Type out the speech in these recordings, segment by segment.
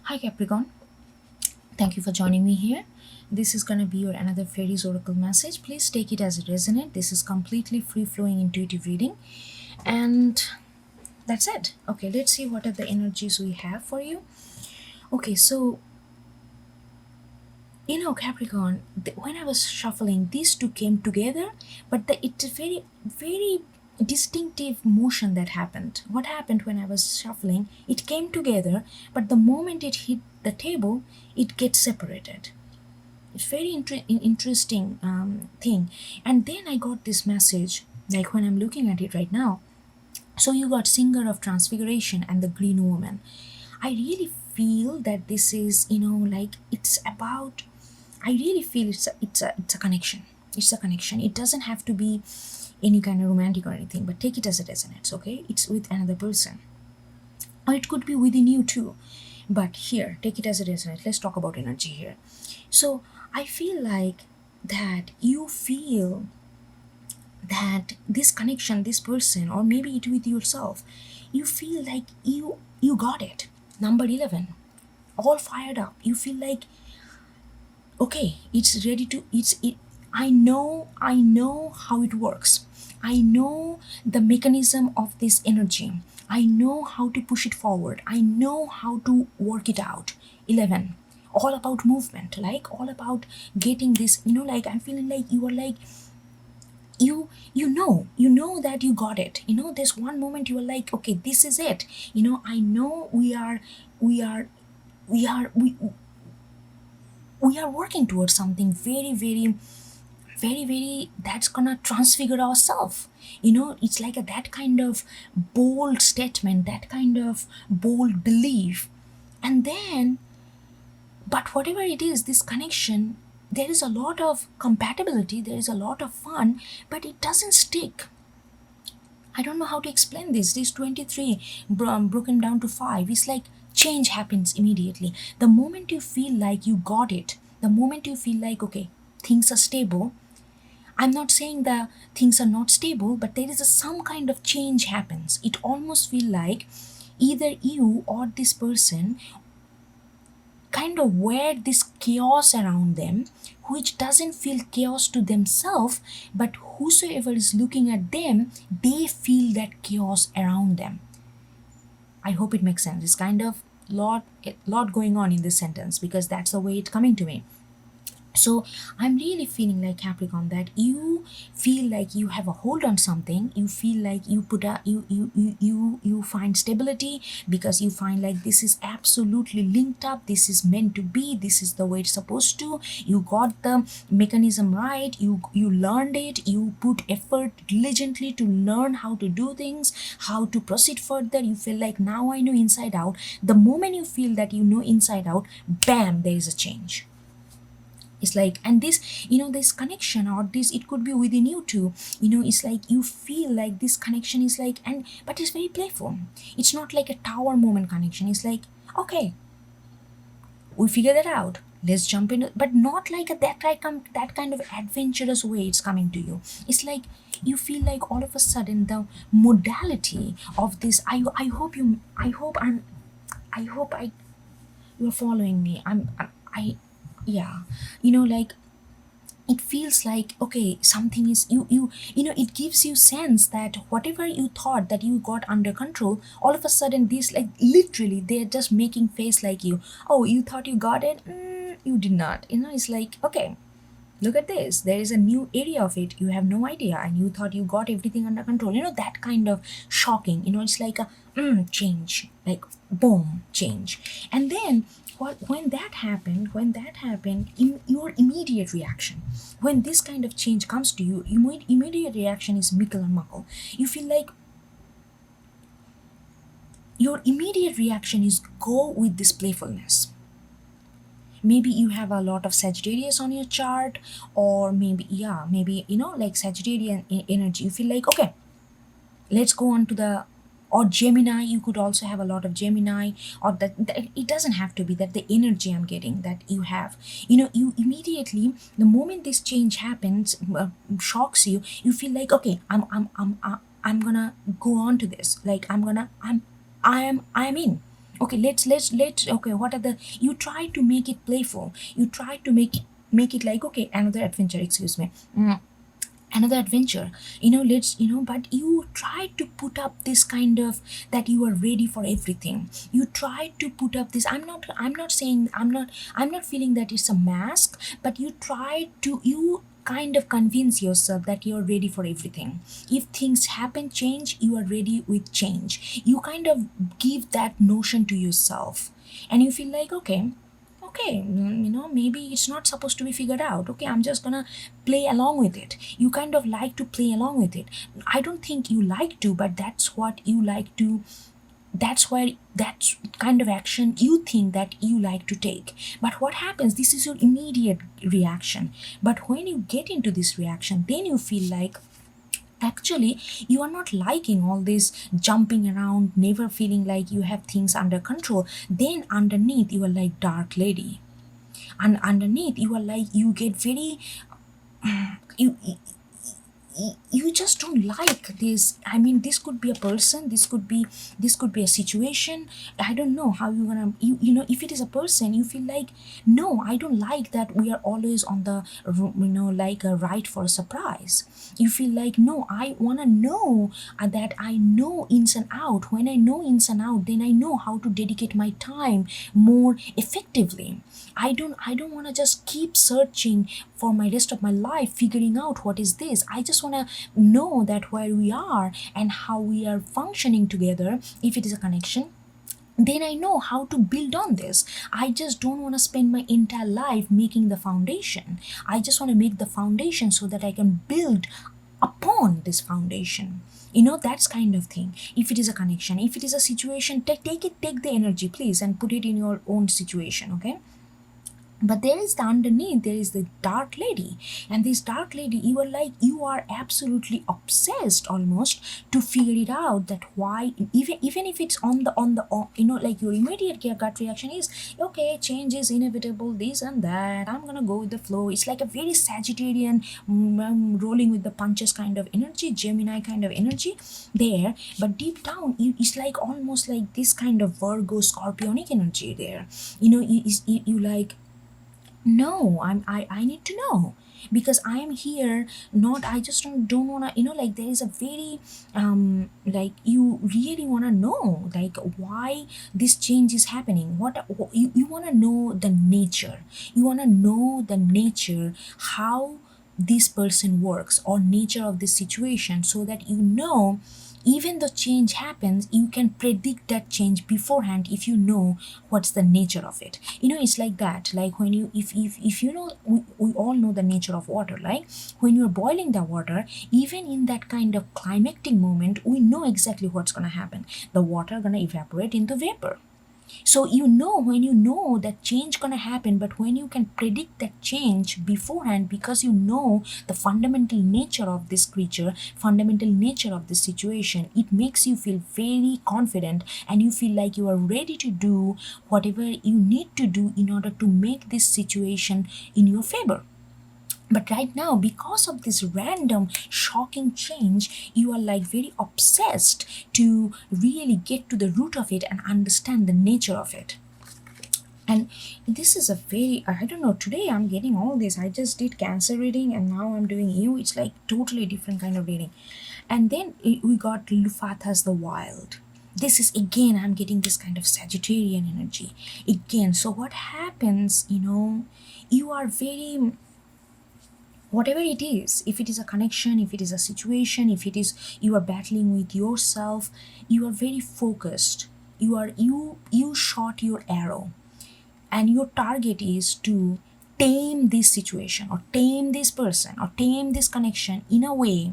Hi Capricorn, thank you for joining me here. This is gonna be your another fairies oracle message. Please take it as it resonates. This is completely free flowing intuitive reading, and that's it. Okay, let's see what are the energies we have for you. Okay, so Capricorn, when I was shuffling, these two came together, but it's a very distinctive motion that happened. What happened when I was shuffling? It came together, but the moment it hit the table, it gets separated. It's very interesting thing. And then I got this message, like when I'm looking at it right now. So you got Singer of Transfiguration and the Green Woman. I really feel that this is, like it's about. I really feel it's a connection. It's a connection. It doesn't have to be any kind of romantic or anything, but take it as it resonates. Okay, it's with another person, or it could be within you too. But here, take it as it resonates. Let's talk about energy here. So I feel like that you feel that this connection, this person, or maybe it with yourself, you feel like you got it. Number 11, all fired up. You feel like okay, it's ready to I know how it works. I know the mechanism of this energy. I know how to push it forward. I know how to work it out. 11, all about movement, like all about getting this, like I'm feeling like you are like you know that you got it. There's one moment you are like, okay, this is it. I know we are working towards something very very very very that's gonna transfigure ourselves. It's like that kind of bold statement, that kind of bold belief. And then, but whatever it is, this connection, there is a lot of compatibility, there is a lot of fun, but it doesn't stick. I don't know how to explain this. This 23 broken down to 5 is like change happens immediately. The moment you feel like you got it, the moment you feel like, okay, things are stable. I'm not saying that things are not stable, but there is some kind of change happens. It almost feel like either you or this person kind of wear this chaos around them, which doesn't feel chaos to themselves, but whosoever is looking at them, they feel that chaos around them. I hope it makes sense. It's kind of lot going on in this sentence because that's the way it's coming to me. So I'm really feeling like Capricorn that you feel like you have a hold on something. You feel like you put a you find stability because you find like this is absolutely linked up. This is meant to be. This is the way it's supposed to. You got the mechanism right. You learned it. You put effort diligently to learn how to do things, how to proceed further. You feel like now I know inside out. The moment you feel that you know inside out, bam, there is a change. It's like, and this connection, or this, it could be within you too. It's like you feel like this connection is like, and but it's very playful. It's not like a tower moment connection. It's like, okay, we figure that out, let's jump in, but not like that kind of adventurous way it's coming to you. It's like you feel like all of a sudden the modality of this, I hope you I hope you're following me. I yeah, like it feels like, okay, something is it gives you sense that whatever you thought that you got under control, all of a sudden this, like literally they're just making face like you. Oh, you thought you got it. You did not. It's like, okay, look at this, there is a new area of it, you have no idea, and you thought you got everything under control. That kind of shocking. It's like a change, like boom, change. And then when that happened, in your immediate reaction, when this kind of change comes to you, immediate reaction is mickle and muckle. You feel like your immediate reaction is go with this playfulness. Maybe you have a lot of Sagittarius on your chart, or maybe like Sagittarian energy. You feel like, okay, let's go on to the, or Gemini. You could also have a lot of Gemini, or that it doesn't have to be that. The energy I'm getting that you have, you immediately, the moment this change happens, shocks you, you feel like, okay, I'm gonna go on to this, like I'm in. Okay, let's okay, what are the, you try to make it playful, you try to make it like, okay, another adventure, excuse me. Another adventure, let's, but you try to put up this kind of, that you are ready for everything, you try to put up this, I'm not saying, I'm not feeling that it's a mask, but you try to, you kind of convince yourself that you're ready for everything. If things happen, change, you are ready with change, you kind of give that notion to yourself, and you feel like, okay, maybe it's not supposed to be figured out, okay, I'm just gonna play along with it. You kind of like to play along with it. I don't think you like to, but that's what you like to, that's why, that's kind of action you think that you like to take. But what happens, this is your immediate reaction, but when you get into this reaction, then you feel like, actually, you are not liking all this jumping around, never feeling like you have things under control. Then underneath, you are like dark lady, and underneath, you are like, you get very, you you just don't like this. I mean, this could be a person, this could be a situation. I don't know how you're gonna, if it is a person, you feel like, no, I don't like that we are always on the, like a right for a surprise. You feel like, no, I want to know, that I know ins and out. When I know ins and out, then I know how to dedicate my time more effectively. I don't want to just keep searching for my rest of my life, figuring out what is this. I just want to know that where we are and how we are functioning together, if it is a connection, then I know how to build on this. I just don't want to spend my entire life making the foundation. I just want to make the foundation so that I can build upon this foundation. That's kind of thing. If it is a connection, if it is a situation, take the energy, please, and put it in your own situation, okay? But there is the underneath, there is the dark lady, and this dark lady, you are like, you are absolutely obsessed almost to figure it out, that why, even if it's like your immediate gut reaction is, okay, change is inevitable, this and that, I'm gonna go with the flow. It's like a very Sagittarian, rolling with the punches kind of energy, Gemini kind of energy there. But deep down, it's like almost like this kind of Virgo Scorpionic energy there. You like, no, I need to know, because I am here, not, I just don't want to, like, there is a very, like, you really want to know, like, why this change is happening, you want to know the nature, you want to know the nature, how this person works, or nature of this situation, so that even though change happens, you can predict that change beforehand, if you know what's the nature of it. It's like that, like when you, if we all know the nature of water, like when you're boiling the water, even in that kind of climactic moment, we know exactly what's going to happen. The water going to evaporate into vapor. So when you know that change gonna happen, but when you can predict that change beforehand, because you know the fundamental nature of this creature, fundamental nature of this situation, it makes you feel very confident, and you feel like you are ready to do whatever you need to do in order to make this situation in your favor. But right now, because of this random shocking change, you are like very obsessed to really get to the root of it and understand the nature of it. And this is a very, I don't know, today I'm getting all this. I just did Cancer reading, and now I'm doing you. It's like totally different kind of reading. And then we got Lufatha's The Wild. This is again, I'm getting this kind of Sagittarian energy again. So what happens, you are very, whatever it is, if it is a connection, if it is a situation, if it is you are battling with yourself, you are very focused, you shot your arrow, and your target is to tame this situation, or tame this person, or tame this connection, in a way,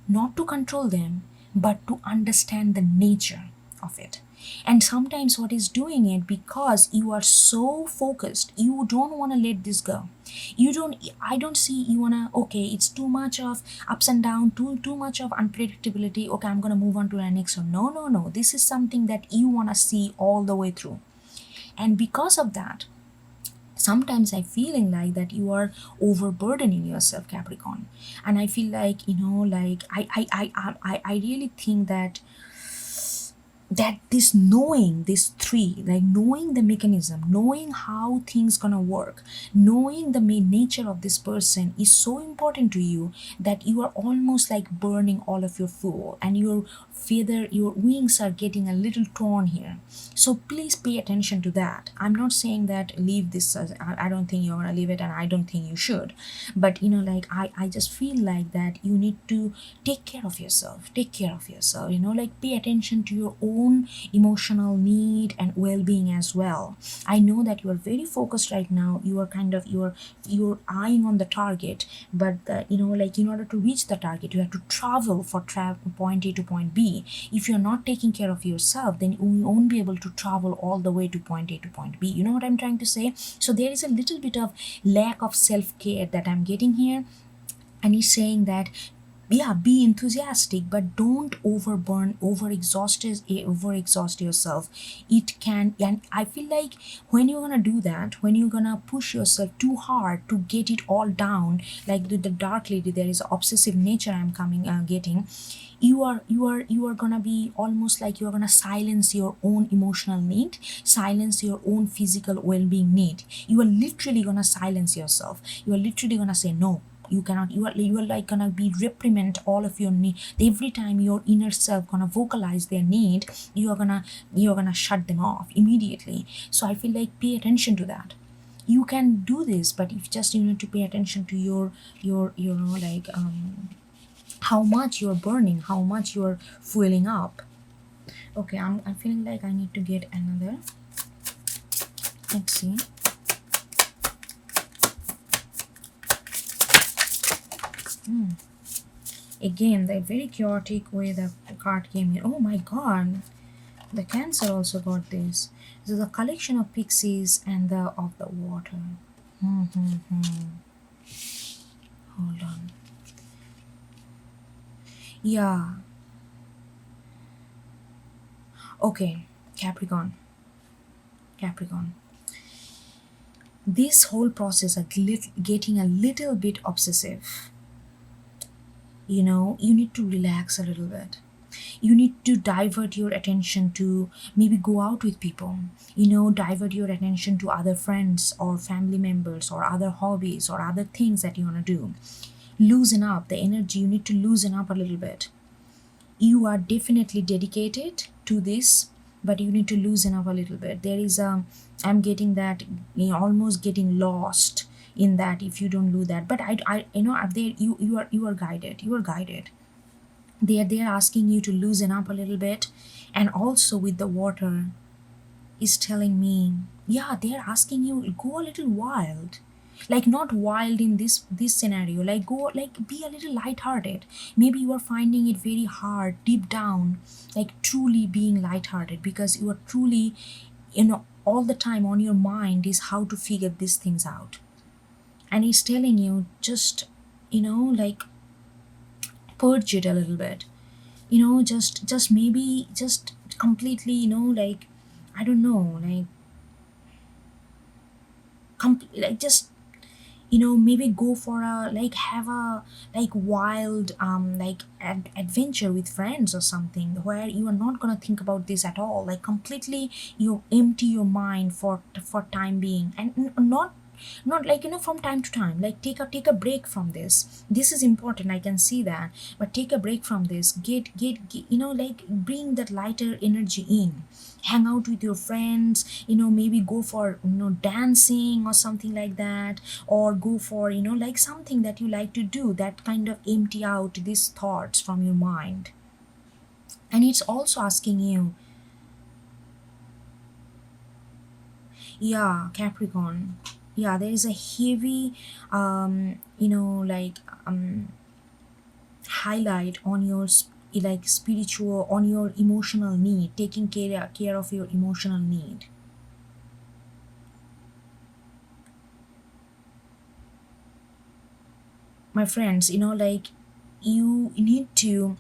not to control them, but to understand the nature of it. And sometimes what is doing it, because you are so focused, you don't want to let this go. I don't see, you wanna, okay, it's too much of ups and down, too much of unpredictability, okay, I'm gonna move on to the next one. No, this is something that you wanna see all the way through. And because of that, sometimes I feeling like that you are overburdening yourself, Capricorn. And I feel like, like I really think that that this knowing, this three, like knowing the mechanism, knowing how things gonna work, knowing the nature of this person is so important to you that you are almost like burning all of your fuel, and your feather, your wings are getting a little torn here. So please pay attention to that. I'm not saying that leave this I don't think you're gonna leave it, and I don't think you should, but like I just feel like that you need to take care of yourself, take care of yourself, like pay attention to your own emotional need and well-being as well. I know that you are very focused right now, you are kind of you're eyeing on the target, but like in order to reach the target you have to travel for point A to point B. If you're not taking care of yourself, then you won't be able to travel all the way to point A to point B. You know what I'm trying to say? So there is a little bit of lack of self-care that I'm getting here, and he's saying that, yeah, be enthusiastic, but don't overburn, overexhaust yourself. It can, and I feel like when you're gonna do that, when you're gonna push yourself too hard to get it all down, like the dark lady, there is obsessive nature I'm coming getting. You are gonna be almost like you're gonna silence your own emotional need, silence your own physical well-being need. You are literally gonna silence yourself. You are literally gonna say no, you cannot. You are like gonna be reprimand all of your need. Every time your inner self gonna vocalize their need, you're gonna shut them off immediately. So I feel like pay attention to that. You can do this, but if just you need to pay attention to your like how much you're burning, how much you're fueling up. Okay, I'm feeling like I need to get another. Let's see. Again, the very chaotic way the card came here. Oh my god, the Cancer also got this. This is a collection of pixies and the of the water. Hold on. Yeah. Okay, Capricorn. Capricorn. This whole process of getting a little bit obsessive. You need to relax a little bit. You need to divert your attention to maybe go out with people, divert your attention to other friends or family members or other hobbies or other things that you want to do. Loosen up the energy. You need to loosen up a little bit. You are definitely dedicated to this, but you need to loosen up a little bit. There is I'm getting that almost getting lost in that if you don't do that. But I there you are guided. You are guided. They are asking you to loosen up a little bit. And also with the water is telling me, yeah, they're asking you go a little wild. Like not wild in this scenario, like go, like be a little lighthearted. Maybe you are finding it very hard deep down, like truly being lighthearted, because you are truly, all the time on your mind is how to figure these things out. And he's telling you just, like purge it a little bit. Just maybe just completely, like I don't know, like like just maybe go for a, like have a like wild like adventure with friends or something, where you are not gonna think about this at all, like completely you empty your mind for time being. And not like, from time to time, like take a break from this. This is important, I can see that. But take a break from this. Get like bring that lighter energy in. Hang out with your friends, maybe go for dancing or something like that, or go for like something that you like to do that kind of empty out these thoughts from your mind. And it's also asking you, yeah, Capricorn, yeah, there is a heavy like highlight on your like spiritual, on your emotional need, taking care of your emotional need. My friends, like you need to,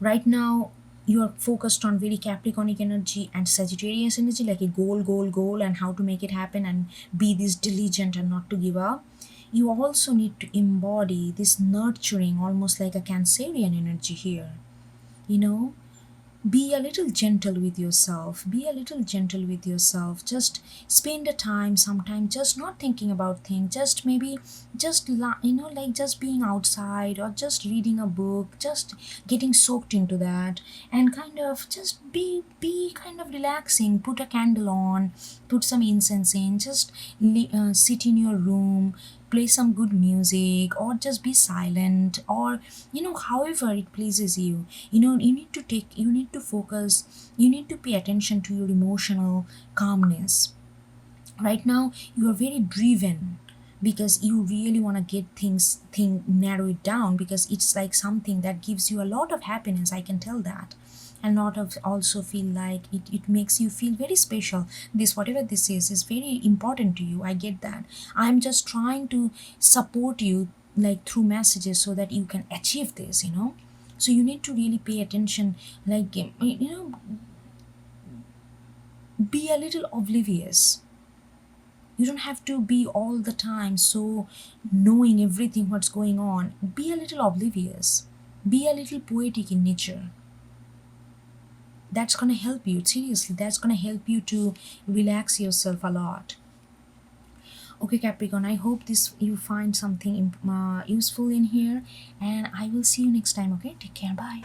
right now you are focused on very Capricornic energy and Sagittarius energy, like a goal, and how to make it happen and be this diligent and not to give up. You also need to embody this nurturing, almost like a Cancerian energy here, you know be a little gentle with yourself. Be a little gentle with yourself. Just spend a time sometime just not thinking about things, just maybe just like just being outside or just reading a book, just getting soaked into that, and kind of just be kind of relaxing. Put a candle on, put some incense in, just sit in your room, play some good music, or just be silent, or however it pleases you. You need to focus, you need to pay attention to your emotional calmness. Right now you are very driven because you really want to get thing narrow it down, because it's like something that gives you a lot of happiness, I can tell that. And lot of also feel like it makes you feel very special. This, whatever this is very important to you, I get that. I'm just trying to support you, like through messages, so that you can achieve this. So you need to really pay attention, like be a little oblivious. You don't have to be all the time so knowing everything what's going on. Be a little oblivious, be a little poetic in nature. That's gonna help you, seriously, that's gonna help you to relax yourself a lot. Okay, Capricorn, I hope this you find something useful in here, and I will see you next time. Okay, take care, bye.